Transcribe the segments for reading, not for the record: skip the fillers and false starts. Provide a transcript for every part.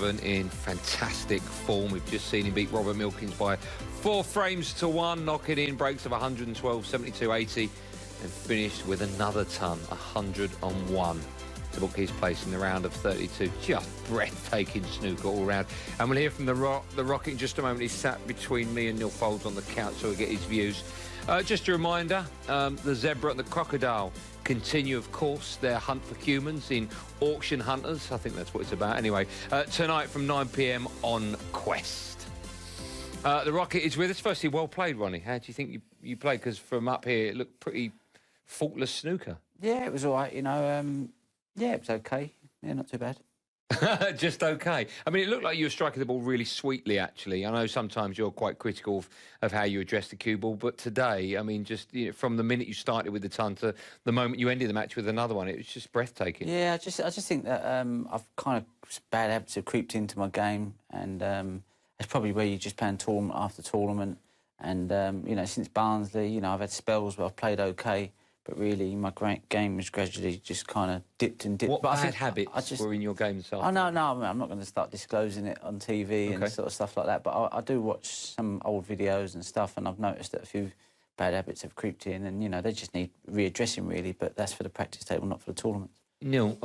Sullivan in fantastic form. We've just seen him beat Robert Milkins by 4 frames to 1, knocking in breaks of 112, 72, 80, and finished with another ton, 101. To book his place in the round of 32. Just breathtaking snooker all round. And we'll hear from the Rocket in just a moment. He's sat between me and Neil Folds on the couch, so we'll get his views. Just a reminder, the zebra and the crocodile continue, of course, their hunt for humans in Auction Hunters. I think that's what it's about. Anyway, tonight from 9 p.m. on Quest. The Rocket is with us. Firstly, well played, Ronnie. How do you think you played? Because from up here, it looked pretty faultless snooker. Yeah, it was all right, you know. Yeah, it was okay. Yeah, not too bad. Just okay. I mean, it looked like you were striking the ball really sweetly, actually. I know sometimes you're quite critical of how you address the cue ball, but today, I mean, just from the minute you started with the ton to the moment you ended the match with another one, it was just breathtaking. Yeah, I just think that I've kind of bad habits have creeped into my game, and it's probably where you're just playing tournament after tournament. And, you know, since Barnsley, you know, I've had spells where I've played okay, but really my game has gradually just kind of dipped and dipped. What but bad habits were in your game this afternoon? Oh, no, I'm not going to start disclosing it on TV and sort of stuff like that, but I do watch some old videos and stuff, and I've noticed that a few bad habits have creeped in, and, you know, they just need readdressing, really, but that's for the practice table, not for the tournament. Neil,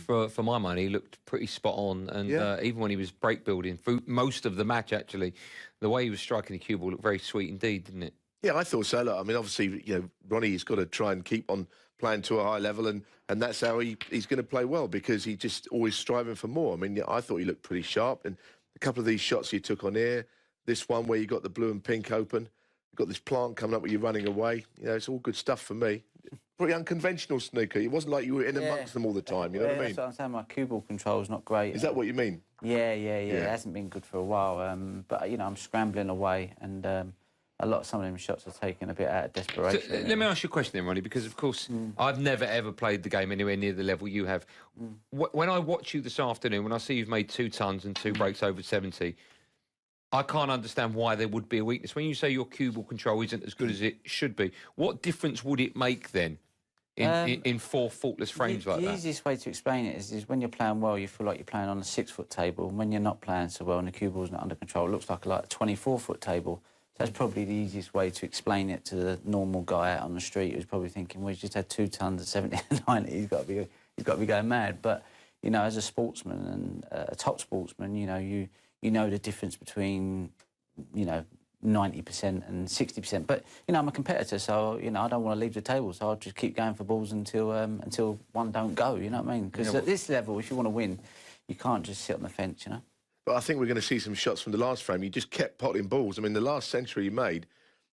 for my money, he looked pretty spot on, and even when he was break building, through most of the match, actually, the way he was striking the cue ball looked very sweet indeed, didn't it? Yeah, I thought so. Look, I mean, obviously, you know, Ronnie's got to try and keep on playing to a high level, and that's how he's going to play well, because he's just always striving for more. I mean, yeah, I thought he looked pretty sharp, and a couple of these shots he took on here, this one where you got the blue and pink open, you've got this plant coming up where you're running away. You know, it's all good stuff for me. Pretty unconventional snooker. It wasn't like you were in amongst them all the time, you know what I mean? That's what I'm saying. My cue ball control's not great. Is that what you mean? Yeah. It hasn't been good for a while. But, you know, I'm scrambling away, and some of them shots are taken a bit out of desperation. So, let me ask you a question then, Ronnie, because, of course, I've never, ever played the game anywhere near the level you have. When I watch you this afternoon, when I see you've made 2 tons and 2 breaks over 70, I can't understand why there would be a weakness. When you say your cue ball control isn't as good as it should be, what difference would it make then in 4 faultless frames like that? The easiest way to explain it is when you're playing well, you feel like you're playing on a 6-foot table, and when you're not playing so well and the cue ball's not under control, it looks like a 24-foot table. So that's probably the easiest way to explain it to the normal guy out on the street who's probably thinking, well, he's just had 2 tons at 70 and 90, he's got to be going mad. But, you know, as a sportsman and a top sportsman, you know, you know the difference between, you know, 90% and 60%. But, you know, I'm a competitor, so, you know, I don't want to leave the table, so I'll just keep going for balls until one don't go, you know what I mean? Because at this level, if you want to win, you can't just sit on the fence, you know? But I think we're going to see some shots from the last frame. You just kept potting balls. I mean, the last century you made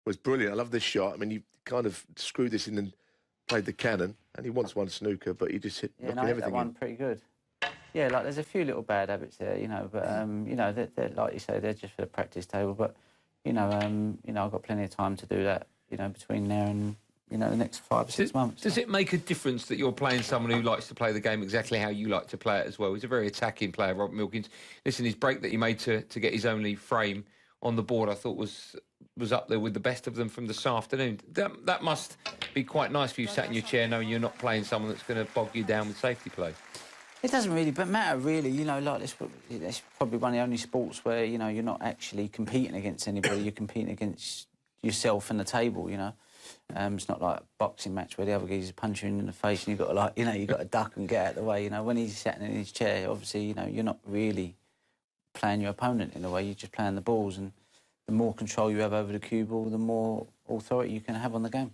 was brilliant. I love this shot. I mean, you kind of screwed this in and played the cannon, and he wants one snooker, but he just hit knocking everything that one pretty good. Yeah, like there's a few little bad habits there, you know, but you know, they're like you say, they're just for the practice table. But you know, I've got plenty of time to do that, you know, between now and, you know, the next 5 or 6 months. Does it make a difference that you're playing someone who likes to play the game exactly how you like to play it as well? He's a very attacking player, Robert Milkins. Listen, his break that he made to get his only frame on the board, I thought was up there with the best of them from this afternoon. That must be quite nice for you sat in your chair knowing you're not playing someone that's going to bog you down with safety play. It doesn't really matter, really. You know, like it's probably one of the only sports where, you know, you're not actually competing against anybody. You're competing against yourself and the table, you know. It's not like a boxing match where the other guy's punching you in the face and you've got to, like, you know, you've got to duck and get out of the way. You know, when he's sitting in his chair, obviously, you know, you're not really playing your opponent in a way. You're just playing the balls, and the more control you have over the cue ball, the more authority you can have on the game.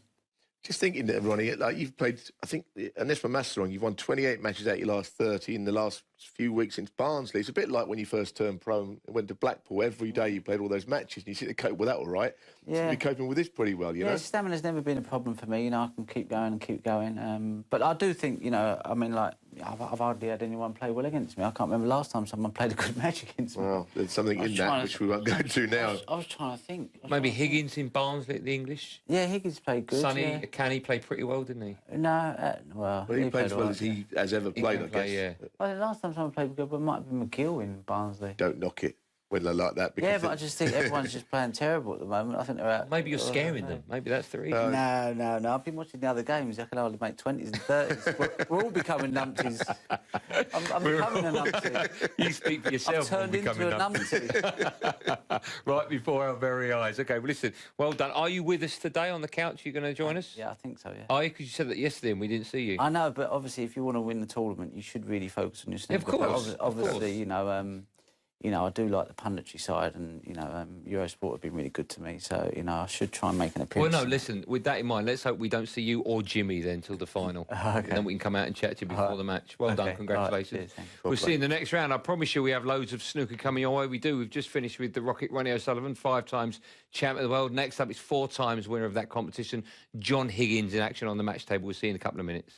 Just thinking that, Ronnie, like you've played, I think, unless my maths are wrong, you've won 28 matches out of your last 30 in the last few weeks since Barnsley. It's a bit like when you first turned pro and went to Blackpool. Every day you played all those matches and you seem to cope with that all right. Yeah. You're coping with this pretty well, you know? Stamina's never been a problem for me. You know, I can keep going and keep going. But I do think, you know, I mean, like, I've hardly had anyone play well against me. I can't remember last time someone played a good match against me. Well, there's something in that which we won't go into now. I was trying to think. Maybe Higgins in Barnsley at the English? Yeah, Higgins played good. Sonny Canny played pretty well, didn't he? No, well, he played as well as he has ever played, I guess. Yeah. Well, the last time someone played good, but it might have been McGill in Barnsley. Don't knock it. when they're like that. Yeah, but I just think everyone's just playing terrible at the moment. I think they're out. Maybe you're scaring them. Maybe that's the reason. No. I've been watching the other games. I can hardly make 20s and 30s. We're all becoming numpties. I'm becoming a numpty. You speak for yourself. I've turned into a numpty. Right before our very eyes. OK, well, listen, well done. Are you with us today on the couch? You're going to join us? Yeah, I think so, yeah. Are you? Because you said that yesterday and we didn't see you. I know, but obviously if you want to win the tournament, you should really focus on your snooker. Of course. Obviously, you know, I do like the punditry side, and Eurosport have been really good to me. So I should try and make an appearance. Well, no, listen. With that in mind, let's hope we don't see you or Jimmy then till the final. Okay. And then we can come out and chat to you before the match. Well done, congratulations. Right, We'll see you in the next round. I promise you, we have loads of snooker coming your way. We do. We've just finished with the Rocket Ronnie Sullivan, 5 times champ of the world. Next up is 4 times winner of that competition, John Higgins, in action on the match table. We'll see you in a couple of minutes.